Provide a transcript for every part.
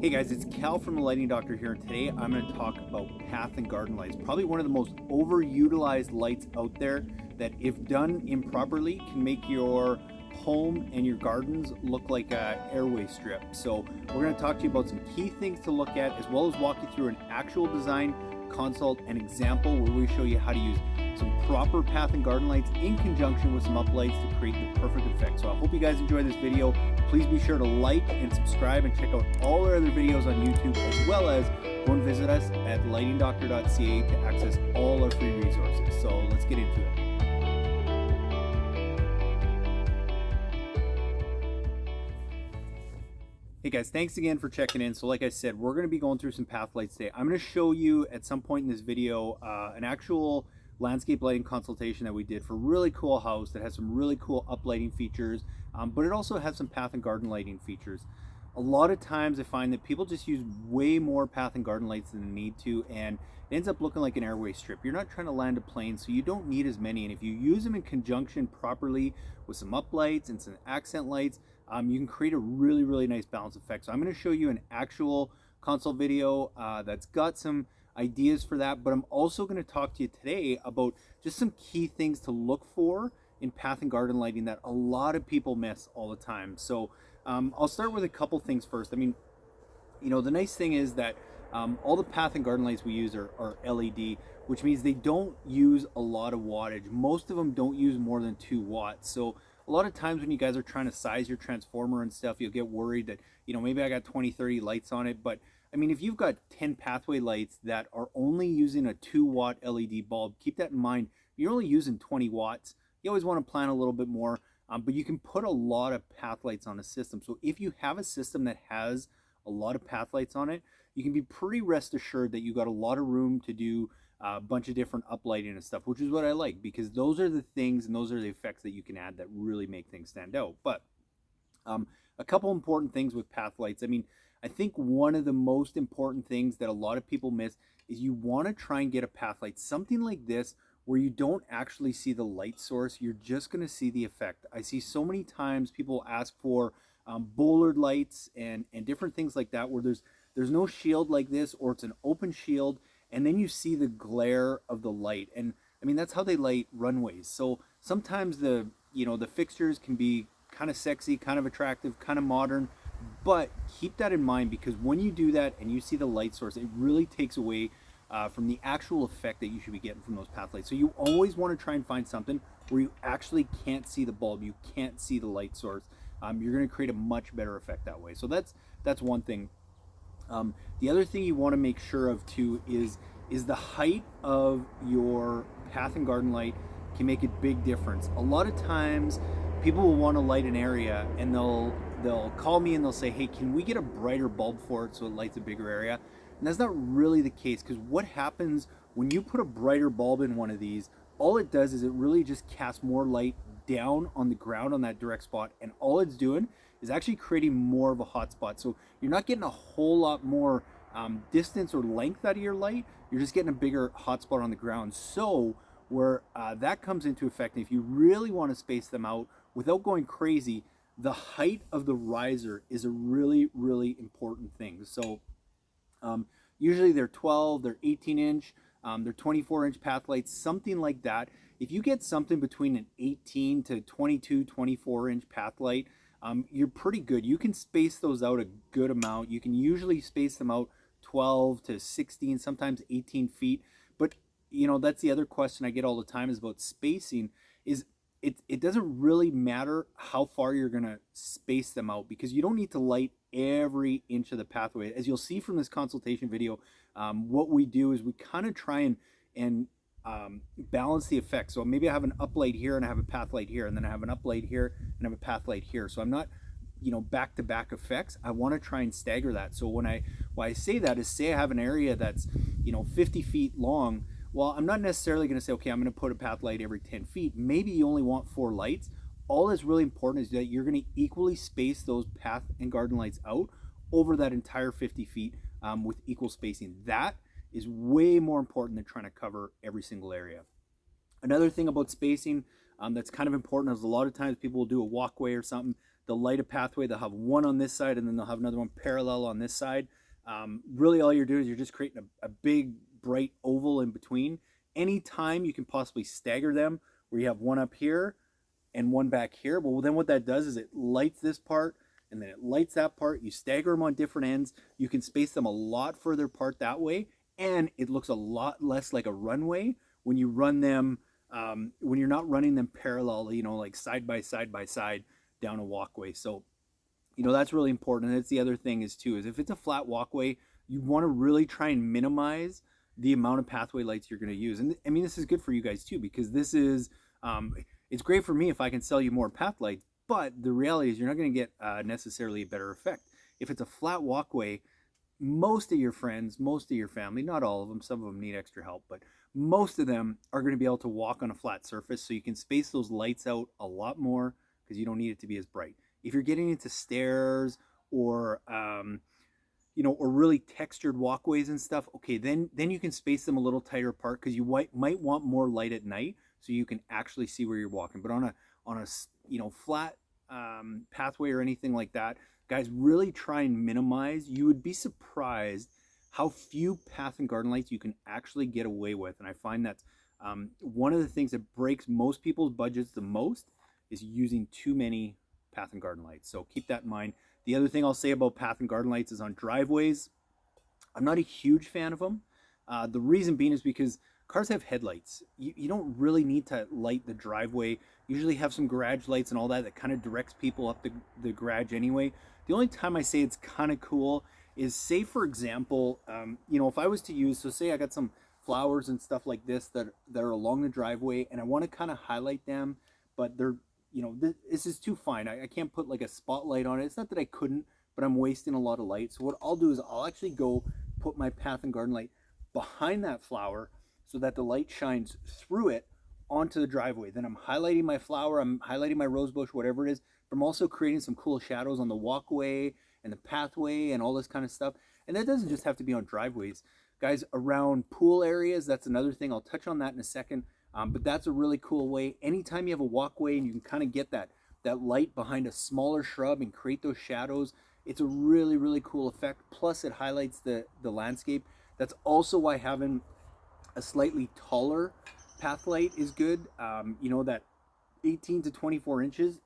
Hey guys, it's Cal from the Lighting Doctor here, and today I'm going to talk about path and garden lights. Probably one of the most overutilized lights out there that, if done improperly, can make your home and your gardens look like an airway strip. So we're going to talk to you about some key things to look at, as well as walk you through an actual design consult and example where we show you how to use some proper path and garden lights in conjunction with some uplights to create the perfect effect. So I hope you guys enjoy this video. Please be sure to like and subscribe and check out all our other videos on YouTube, as well as go and visit us at lightingdoctor.ca to access all our free resources. So let's get into it. Hey guys, thanks again for checking in. So like I said, we're going to be going through some path lights today. I'm going to show you at some point in this video an actual landscape lighting consultation that we did for a really cool house that has some really cool uplighting features, but it also has some path and garden lighting features. A lot of times I find that people just use way more path and garden lights than they need to, and it ends up looking like an airway strip. You're not trying to land a plane, so you don't need as many, and if you use them in conjunction properly with some uplights and some accent lights, you can create a really nice balance effect. So I'm going to show you an actual console video that's got some ideas for that, but I'm also going to talk to you today about just some key things to look for in path and garden lighting that a lot of people miss all the time. So I'll start with a couple things first. I mean, you know, the nice thing is that all the path and garden lights we use are LED, which means they don't use a lot of wattage. Most of them don't use more than 2 watts. So a lot of times when you guys are trying to size your transformer and stuff, you'll get worried that, you know, maybe I got 20-30 lights on it. But I mean, if you've got 10 pathway lights that are only using a 2-watt LED bulb, keep that in mind. You're only using 20 watts. You always want to plan a little bit more, but you can put a lot of path lights on a system. So if you have a system that has a lot of path lights on it, you can be pretty rest assured that you got a lot of room to do a bunch of different uplighting and stuff, which is what I like, because those are the things and those are the effects that you can add that really make things stand out. But a couple important things with path lights. I mean, I think one of the most important things that a lot of people miss is you want to try and get a path light, something like this, where you don't actually see the light source. You're just going to see the effect. I see so many times people ask for bollard lights and different things like that, where there's no shield like this, or it's an open shield, and then you see the glare of the light. And I mean, that's how they light runways. So sometimes the fixtures can be kind of sexy, kind of attractive, kind of modern, but keep that in mind, because when you do that and you see the light source, it really takes away from the actual effect that you should be getting from those path lights. So you always want to try and find something where you actually can't see the bulb, you can't see the light source. You're going to create a much better effect that way. So that's one thing. The other thing you want to make sure of too is the height of your path and garden light can make a big difference. A lot of times people will want to light an area and they'll call me and they'll say, hey, can we get a brighter bulb for it so it lights a bigger area? And that's not really the case, because what happens when you put a brighter bulb in one of these, all it does is it really just casts more light down on the ground on that direct spot, and all it's doing is actually creating more of a hot spot. So you're not getting a whole lot more distance or length out of your light, you're just getting a bigger hot spot on the ground. So where that comes into effect, if you really want to space them out without going crazy, the height of the riser is a really important thing. So usually they're 12, they're 18 inch, they're 24 inch path lights, something like that. If you get something between an 18 to 22, 24 inch path light, you're pretty good. You can space those out a good amount. You can usually space them out 12 to 16, sometimes 18 feet. But you know, that's the other question I get all the time is about spacing. Is it doesn't really matter how far you're going to space them out, because you don't need to light every inch of the pathway. As you'll see from this consultation video, what we do is we kind of try and balance the effect. So maybe I have an uplight here and I have a path light here, and then I have an uplight here and I have a path light here. So I'm not, you know, back-to-back effects. I want to try and stagger that. So why I say that is, say I have an area that's, you know, 50 feet long. Well, I'm not necessarily going to say, okay, I'm going to put a path light every 10 feet. Maybe you only want 4 lights. All that's really important is that you're going to equally space those path and garden lights out over that entire 50 feet with equal spacing. That is way more important than trying to cover every single area. Another thing about spacing that's kind of important is a lot of times people will do a walkway or something. they'll light a pathway. They'll have one on this side, and then they'll have another one parallel on this side. Really, all you're doing is you're just creating a big, bright oval in between. Anytime you can possibly stagger them, where you have one up here and one back here. Well, then what that does is it lights this part, and then it lights that part. You stagger them on different ends. You can space them a lot further apart that way, and it looks a lot less like a runway when you run them, when you're not running them parallel, like side by side down a walkway. So, that's really important. And that's the other thing is too, is if it's a flat walkway, you want to really try and minimize the amount of pathway lights you're going to use. And I mean, this is good for you guys too, because this is, it's great for me if I can sell you more path lights, but the reality is you're not going to get necessarily a better effect. If it's a flat walkway, most of your friends, most of your family, not all of them, some of them need extra help, but most of them are going to be able to walk on a flat surface, so you can space those lights out a lot more because you don't need it to be as bright. If you're getting into stairs or or really textured walkways and stuff, okay, then you can space them a little tighter apart because you might want more light at night so you can actually see where you're walking. But on a flat pathway or anything like that, guys, really try and minimize. You would be surprised how few path and garden lights you can actually get away with. And I find that's one of the things that breaks most people's budgets the most is using too many path and garden lights. So keep that in mind. The other thing I'll say about path and garden lights is on driveways, I'm not a huge fan of them. The reason being is because cars have headlights. You don't really need to light the driveway. You usually have some garage lights and all that kind of directs people up the garage anyway. The only time I say it's kind of cool is, say for example, if I was to use, so say I got some flowers and stuff like this that are along the driveway and I want to kind of highlight them, but they're, this is too fine. I can't put like a spotlight on it. It's not that I couldn't, but I'm wasting a lot of light. So what I'll do is I'll actually go put my path and garden light behind that flower so that the light shines through it onto the driveway. Then I'm highlighting my flower, I'm highlighting my rose bush, whatever it is, but I'm also creating some cool shadows on the walkway and the pathway and all this kind of stuff. And that doesn't just have to be on driveways. Guys, around pool areas, that's another thing. I'll touch on that in a second. But that's a really cool way. Anytime you have a walkway and you can kind of get that light behind a smaller shrub and create those shadows, it's a really, really cool effect. Plus it highlights the landscape. That's also why having a slightly taller path light is good. That 18 to 24 inches,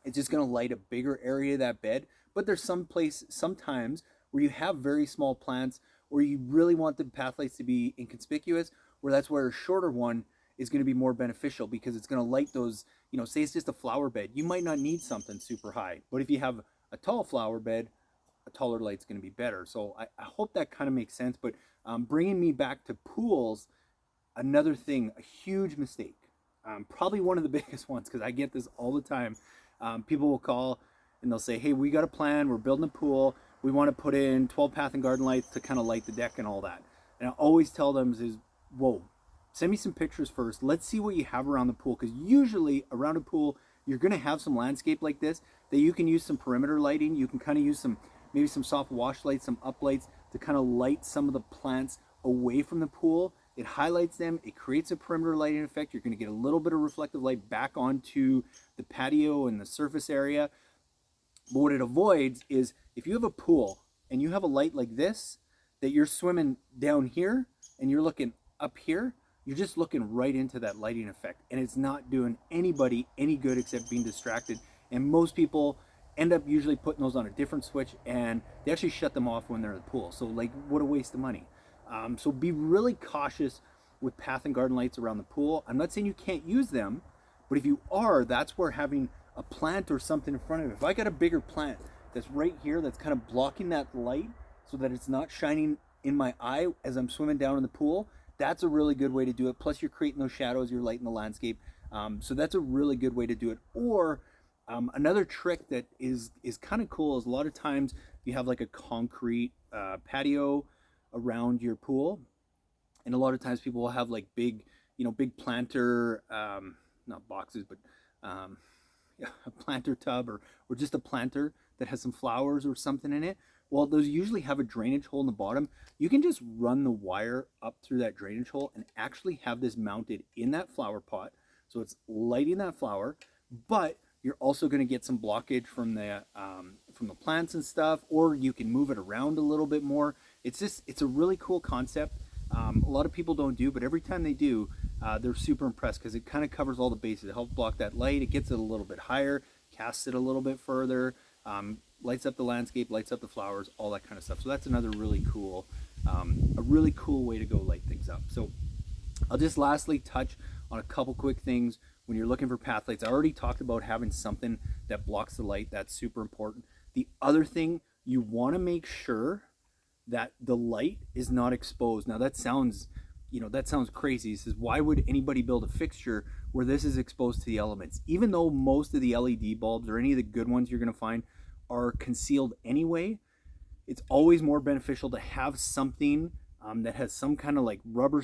it's just going to light a bigger area of that bed. But there's sometimes where you have very small plants or you really want the path lights to be inconspicuous, where that's where a shorter one is going to be more beneficial because it's going to light those, say it's just a flower bed. You might not need something super high, but if you have a tall flower bed, a taller light's going to be better. So I hope that kind of makes sense. But bringing me back to pools, another thing, a huge mistake, probably one of the biggest ones, because I get this all the time. People will call and they'll say, hey, we got a plan, we're building a pool, we want to put in 12 path and garden lights to kind of light the deck and all that. And I always tell them is, whoa, send me some pictures first. Let's see what you have around the pool, because usually around a pool, you're going to have some landscape like this that you can use some perimeter lighting. You can kind of use maybe some soft wash lights, some up lights to kind of light some of the plants away from the pool. It highlights them. It creates a perimeter lighting effect. You're going to get a little bit of reflective light back onto the patio and the surface area. But what it avoids is if you have a pool and you have a light like this, that you're swimming down here and you're looking up here, you're just looking right into that lighting effect, and it's not doing anybody any good except being distracted. And most people end up usually putting those on a different switch, and they actually shut them off when they're in the pool. So like, what a waste of money. So be really cautious with path and garden lights around the pool. I'm not saying you can't use them, but if you are, that's where having a plant or something in front of it. If I got a bigger plant that's right here that's kind of blocking that light so that it's not shining in my eye as I'm swimming down in the pool, that's a really good way to do it. Plus you're creating those shadows, you're lighting the landscape. So that's a really good way to do it. Or another trick that is kind of cool is a lot of times you have like a concrete patio around your pool, and a lot of times people will have like big planter, not boxes, but a planter tub or just a planter that has some flowers or something in it. Well, those usually have a drainage hole in the bottom. You can just run the wire up through that drainage hole and actually have this mounted in that flower pot. So it's lighting that flower, but You're also going to get some blockage from the plants and stuff, or you can move it around a little bit more. It's a really cool concept. A lot of people don't do, but every time they do, they're super impressed because it kind of covers all the bases. It helps block that light. It gets it a little bit higher, casts it a little bit further, lights up the landscape, lights up the flowers, all that kind of stuff. So that's another really cool, a really cool way to go light things up. So I'll just lastly touch on a couple quick things when you're looking for path lights. I already talked about having something that blocks the light. That's super important. The other thing, you want to make sure that the light is not exposed. Now that sounds, that sounds crazy. It says, why would anybody build a fixture where this is exposed to the elements? Even though most of the LED bulbs or any of the good ones you're going to find are concealed anyway, it's always more beneficial to have something that has some kind of like rubber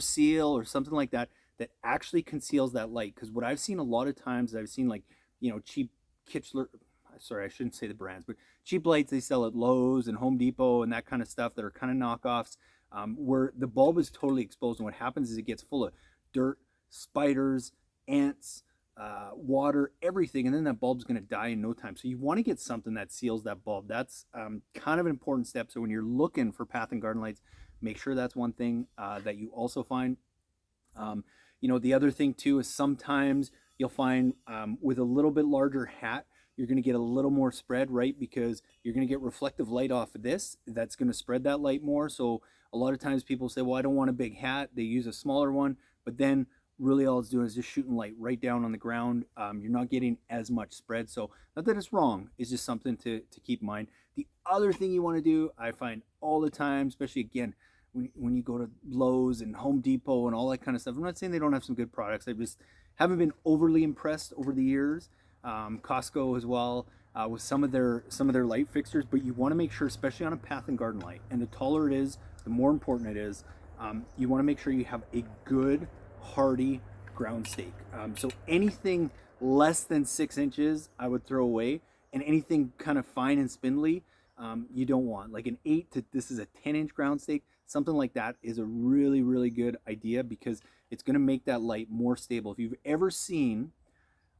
seal or something like that that actually conceals that light. Because what I've seen a lot of times, I've seen like, cheap Kichler, sorry, I shouldn't say the brands, but cheap lights they sell at Lowe's and Home Depot and that kind of stuff that are kind of knockoffs, where the bulb is totally exposed. And what happens is it gets full of dirt, spiders, ants, water, everything, and then that bulb's going to die in no time. So you want to get something that seals that bulb. That's kind of an important step. So when you're looking for path and garden lights, make sure that's one thing that you also find. The other thing too is sometimes you'll find with a little bit larger hat, you're going to get a little more spread, right? Because you're going to get reflective light off of this. That's going to spread that light more. So a lot of times people say, well, I don't want a big hat. They use a smaller one, but then really all it's doing is just shooting light right down on the ground. You're not getting as much spread. So not that it's wrong, it's just something to keep in mind. The other thing you want to do, I find all the time, especially again, when you go to Lowe's and Home Depot and all that kind of stuff. I'm not saying they don't have some good products. I just haven't been overly impressed over the years. Costco as well, with some of their light fixtures, but you want to make sure, especially on a path and garden light, and the taller it is, the more important it is, you want to make sure you have a good hardy ground stake. So anything less than 6 inches I would throw away, and anything kind of fine and spindly you don't want. Like an 8 to this is a 10-inch ground stake, something like that is a really, really good idea because it's going to make that light more stable. If you've ever seen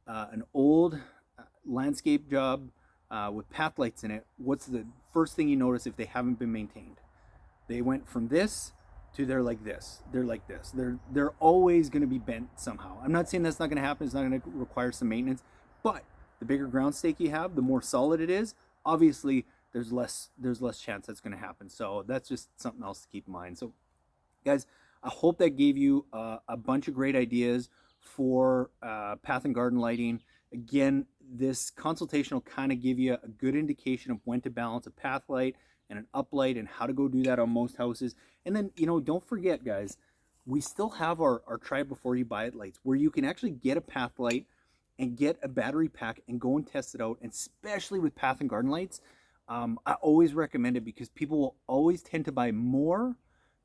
an old landscape job with path lights in it, what's the first thing you notice if they haven't been maintained? They went from this to they're like this. They're like this. They're always going to be bent somehow. I'm not saying that's not going to happen. It's not going to require some maintenance, but the bigger ground stake you have, the more solid it is. Obviously, there's less chance that's going to happen. So that's just something else to keep in mind. So, guys, I hope that gave you a bunch of great ideas for path and garden lighting. Again, this consultation will kind of give you a good indication of when to balance a path light and an uplight and how to go do that on most houses. And then, don't forget, guys, we still have our try it before you buy it lights where you can actually get a path light and get a battery pack and go and test it out. And especially with path and garden lights, I always recommend it because people will always tend to buy more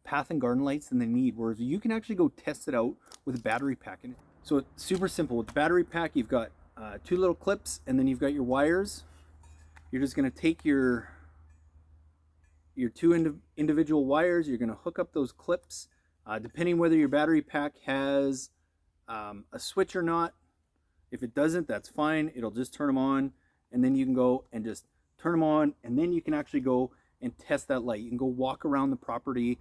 path and garden lights than they need, whereas you can actually go test it out with a battery pack in it. So it's super simple. With the battery pack, you've got 2 little clips, and then you've got your wires. You're just going to take your 2 individual wires. You're going to hook up those clips, depending whether your battery pack has a switch or not. If it doesn't, that's fine. It'll just turn them on, and then you can go and just turn them on, and then you can actually go and test that light. You can go walk around the property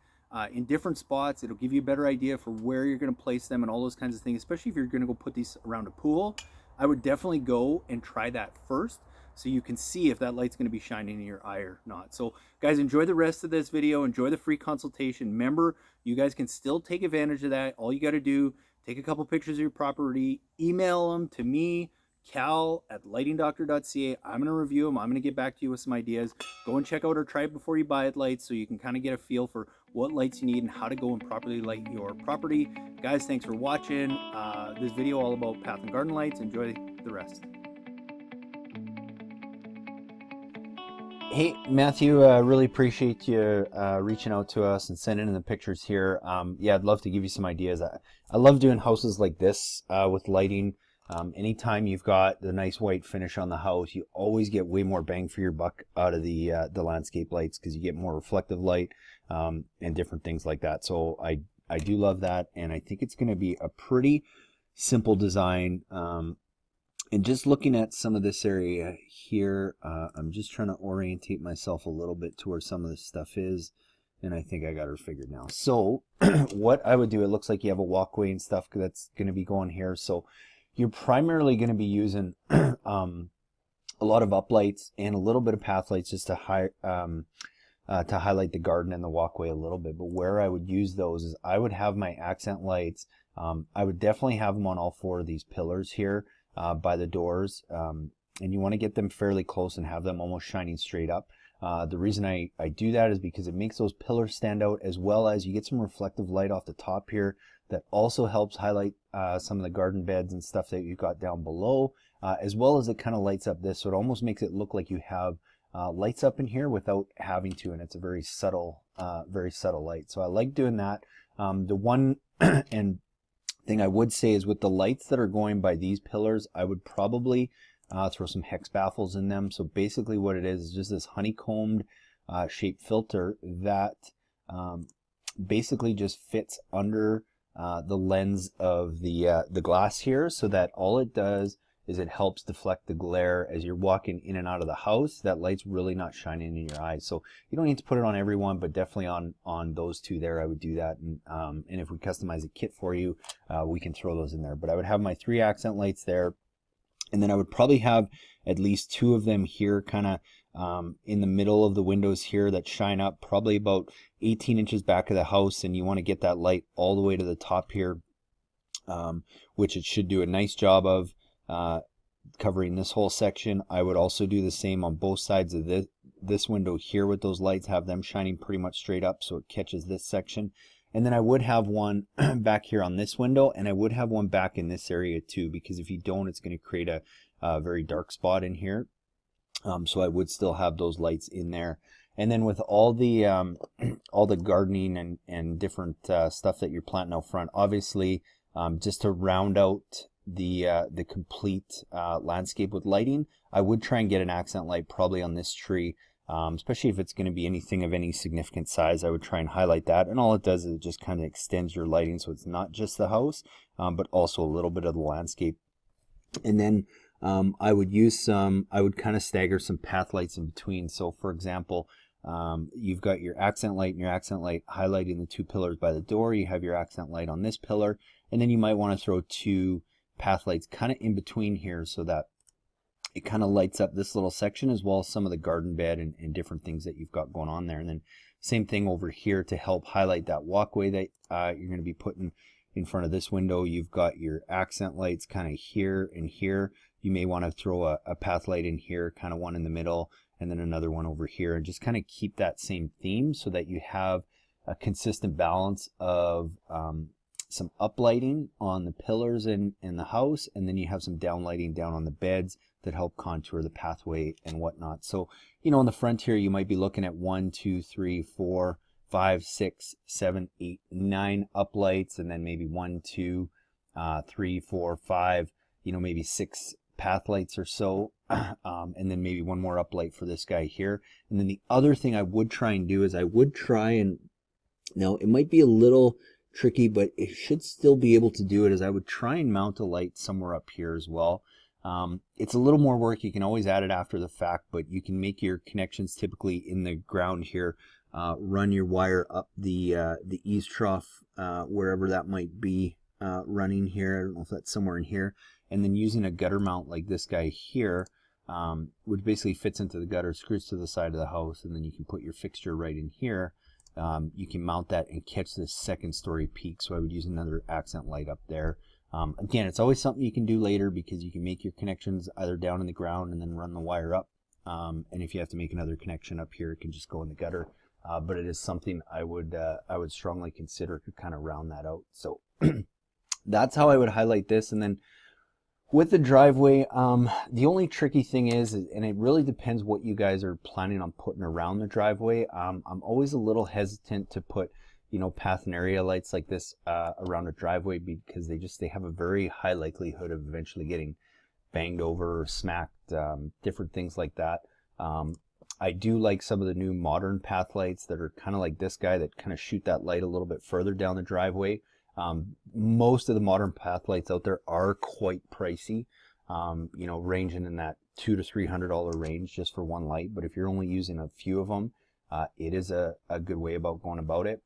in different spots. It'll give you a better idea for where you're going to place them and all those kinds of things, especially if you're going to go put these around a pool. I would definitely go and try that first so you can see if that light's going to be shining in your eye or not. So guys, enjoy the rest of this video. Enjoy the free consultation. Remember, you guys can still take advantage of that. All you got to do, take a couple pictures of your property, email them to me, cal@lightingdoctor.ca. I'm going to review them. I'm going to get back to you with some ideas. Go and check out our try it before you buy it lights so you can kind of get a feel for what lights you need and how to go and properly light your property. Guys, thanks for watching this video all about path and garden lights. Enjoy the rest. Hey, Matthew, really appreciate you reaching out to us and sending in the pictures here. Yeah, I'd love to give you some ideas. I love doing houses like this with lighting. Anytime you've got the nice white finish on the house, you always get way more bang for your buck out of the landscape lights because you get more reflective light and different things like that. So I do love that, and I think it's going to be a pretty simple design. And just looking at some of this area here, I'm just trying to orientate myself a little bit to where some of this stuff is. And I think I got her figured now. So what I would do, it looks like you have a walkway and stuff that's going to be going here. So you're primarily going to be using a lot of uplights and a little bit of path lights just to highlight the garden and the walkway a little bit. But where I would use those is I would have my accent lights. I would definitely have them on all four of these pillars here by the doors. And you want to get them fairly close and have them almost shining straight up. The reason I do that is because it makes those pillars stand out, as well as you get some reflective light off the top here that also helps highlight some of the garden beds and stuff that you've got down below, as well as it kind of lights up this. So it almost makes it look like you have lights up in here without having to, and it's a very subtle light. So I like doing that. The one and thing I would say is with the lights that are going by these pillars, I would probably throw some hex baffles in them. So basically what it is just this honeycombed shaped filter that basically just fits under the lens of the glass here, so that all it does is it helps deflect the glare as you're walking in and out of the house. That light's really not shining in your eyes. So you don't need to put it on everyone, but definitely on those two there, I would do that. And if we customize a kit for you, we can throw those in there. But I would have my 3 accent lights there. And then I would probably have at least 2 of them here kind of in the middle of the windows here that shine up probably about 18 inches back of the house. And you want to get that light all the way to the top here, which it should do a nice job of covering this whole section. I would also do the same on both sides of this window here with those lights, have them shining pretty much straight up so it catches this section. And then I would have one back here on this window, and I would have one back in this area too, because if you don't, it's going to create a very dark spot in here. So I would still have those lights in there. And then with all the gardening and different stuff that you're planting out front, obviously just to round out the complete landscape with lighting, I would try and get an accent light probably on this tree. Especially if it's going to be anything of any significant size, I would try and highlight that. And all it does is it just kind of extends your lighting, so it's not just the house, but also a little bit of the landscape. And then I would kind of stagger some path lights in between. So for example, you've got your accent light and your accent light highlighting the 2 pillars by the door. You have your accent light on this pillar, and then you might want to throw 2 path lights kind of in between here, so that it kind of lights up this little section, as well as some of the garden bed and different things that you've got going on there. And then same thing over here to help highlight that walkway that you're going to be putting in front of this window. You've got your accent lights kind of here and here. You may want to throw a path light in here, kind of one in the middle, and then another one over here, and just kind of keep that same theme so that you have a consistent balance of some uplighting on the pillars in the house, and then you have some downlighting down on the beds that help contour the pathway and whatnot. So, you know, on the front here, you might be looking at 1, 2, 3, 4, 5, 6, 7, 8, 9 uplights, and then maybe 1, 2, 3, 4, 5, you know, maybe 6 path lights or so, and then maybe one more uplight for this guy here. And then the other thing I would try and do is I would try and, now it might be a little tricky, but it should still be able to do it, is I would try and mount a light somewhere up here as well. It's a little more work. You can always add it after the fact, but you can make your connections typically in the ground here. Run your wire up the eaves trough, wherever that might be running here. I don't know if that's somewhere in here. And then using a gutter mount like this guy here, which basically fits into the gutter, screws to the side of the house, and then you can put your fixture right in here. You can mount that and catch this 2nd story peak. So I would use another accent light up there. Again, it's always something you can do later, because you can make your connections either down in the ground and then run the wire up. And if you have to make another connection up here, it can just go in the gutter. But it is something I would strongly consider to kind of round that out. So that's how I would highlight this. And then with the driveway, the only tricky thing is, and it really depends what you guys are planning on putting around the driveway. I'm always a little hesitant to put, you know, path and area lights like this around a driveway, because they have a very high likelihood of eventually getting banged over or smacked, different things like that. I do like some of the new modern path lights that are kind of like this guy, that kind of shoot that light a little bit further down the driveway. Most of the modern path lights out there are quite pricey. you know, ranging in that $200 to $300 range just for one light. But if you're only using a few of them, it is a good way about going about it.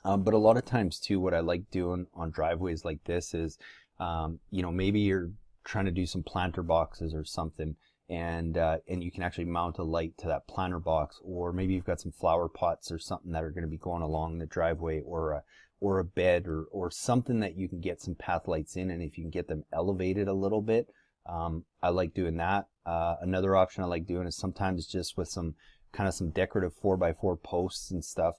But a lot of times too, what I like doing on driveways like this is, you know, maybe you're trying to do some planter boxes or something, and you can actually mount a light to that planter box, or maybe you've got some flower pots or something that are going to be going along the driveway, or a bed, or something that you can get some path lights in, and if you can get them elevated a little bit, I like doing that. Another option I like doing is sometimes just with some decorative 4x4 posts and stuff,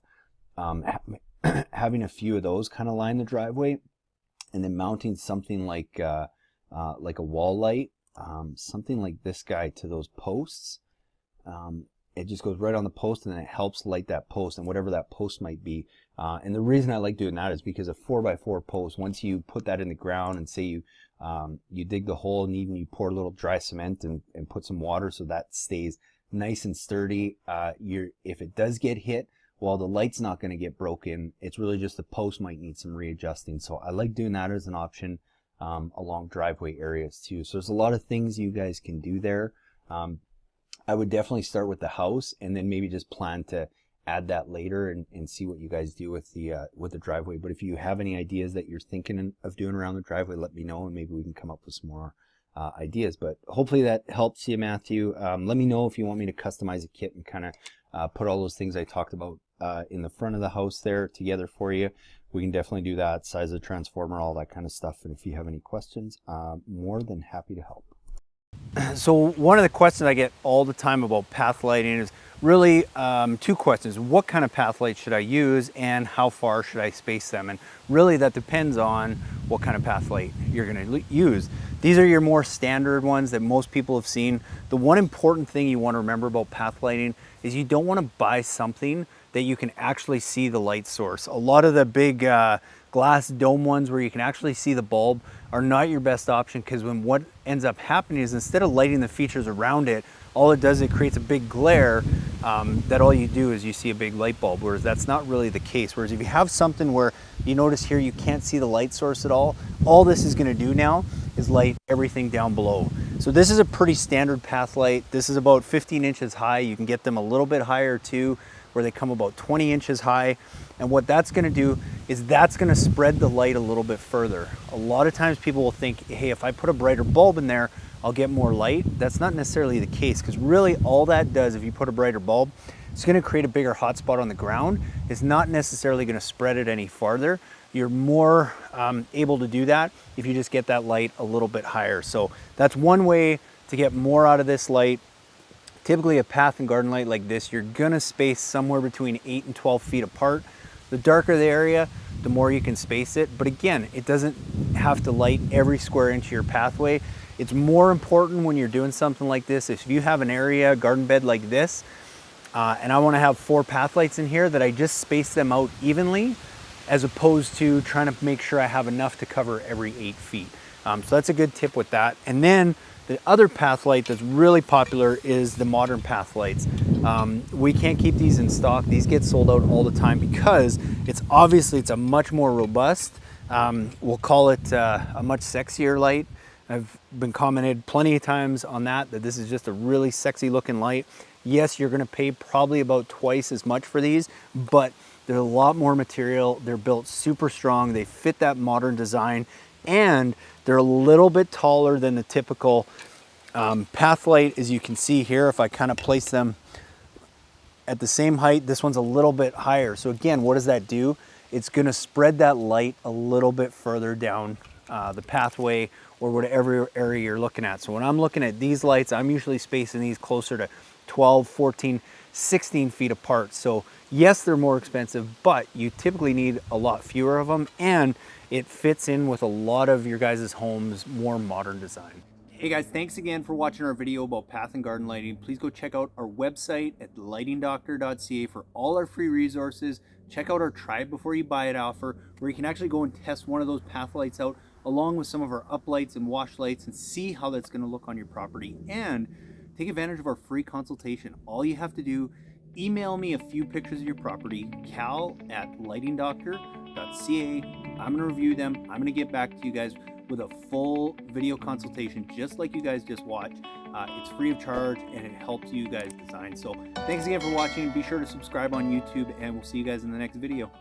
having a few of those kind of line the driveway, and then mounting something like a wall light, something like this guy to those posts. It just goes right on the post, and then it helps light that post and whatever that post might be. And the reason I like doing that is because a 4x4 post, once you put that in the ground and say you dig the hole and even you pour a little dry cement and put some water so that stays nice and sturdy, if it does get hit, well, the light's not going to get broken. It's really just the post might need some readjusting. So I like doing that as an option along driveway areas too. So there's a lot of things you guys can do there. I would definitely start with the house, and then maybe just plan to add that later and see what you guys do with the driveway. But if you have any ideas that you're thinking of doing around the driveway, let me know, and maybe we can come up with some more ideas. But hopefully that helps you, Matthew. Let me know if you want me to customize a kit and kind of put all those things I talked about in the front of the house there together for you. We can definitely do that, size of the transformer, all that kind of stuff. And if you have any questions, more than happy to help. So one of the questions I get all the time about path lighting is really two questions. What kind of path light should I use, and how far should I space them? And really that depends on what kind of path light you're going to use. These are your more standard ones that most people have seen. The one important thing you want to remember about path lighting is you don't want to buy something that you can actually see the light source. A lot of the big glass dome ones where you can actually see the bulb are not your best option, because when what ends up happening is instead of lighting the features around it, all it does, it creates a big glare that all you do is you see a big light bulb, whereas that's not really the case. Whereas if you have something where you notice here you can't see the light source at all this is going to do now is light everything down below. So this is a pretty standard path light. This is about 15 inches high. You can get them a little bit higher too, where they come about 20 inches high. And what that's going to do is that's going to spread the light a little bit further. A lot of times people will think, hey, if I put a brighter bulb in there, I'll get more light. That's not necessarily the case, because really all that does, if you put a brighter bulb, it's going to create a bigger hot spot on the ground. It's not necessarily going to spread it any farther. You're more able to do that if you just get that light a little bit higher. So that's one way to get more out of this light. Typically a path and garden light like this, you're gonna space somewhere between 8 and 12 feet apart. The darker the area, the more you can space it. But again, it doesn't have to light every square inch of your pathway. It's more important when you're doing something like this, if you have an area, garden bed like this, and I wanna have 4 path lights in here, that I just space them out evenly, as opposed to trying to make sure I have enough to cover every 8 feet. So that's a good tip with that. And then the other path light that's really popular is the modern path lights. We can't keep these in stock. These get sold out all the time because it's a much more robust, we'll call it a much sexier light. I've been commented plenty of times on that this is just a really sexy looking light. Yes, you're gonna pay probably about twice as much for these, but they're a lot more material. They're built super strong. They fit that modern design, and they're a little bit taller than the typical path light. As you can see here, if I kind of place them at the same height, this one's a little bit higher. So again, what does that do? It's gonna spread that light a little bit further down the pathway or whatever area you're looking at. So when I'm looking at these lights, I'm usually spacing these closer to 12, 14, 16 feet apart. So yes, they're more expensive, but you typically need a lot fewer of them, and it fits in with a lot of your guys' homes' more modern design. Hey guys, thanks again for watching our video about path and garden lighting. Please go check out our website at lightingdoctor.ca for all our free resources. Check out our try it before you buy it offer, where you can actually go and test one of those path lights out along with some of our uplights and wash lights and see how that's going to look on your property. And take advantage of our free consultation. All you have to do, email me a few pictures of your property, cal@lightingdoctor.ca. I'm going to review them. I'm going to get back to you guys with a full video consultation just like you guys just watched. It's free of charge and it helps you guys design. So thanks again for watching. Be sure to subscribe on YouTube and we'll see you guys in the next video.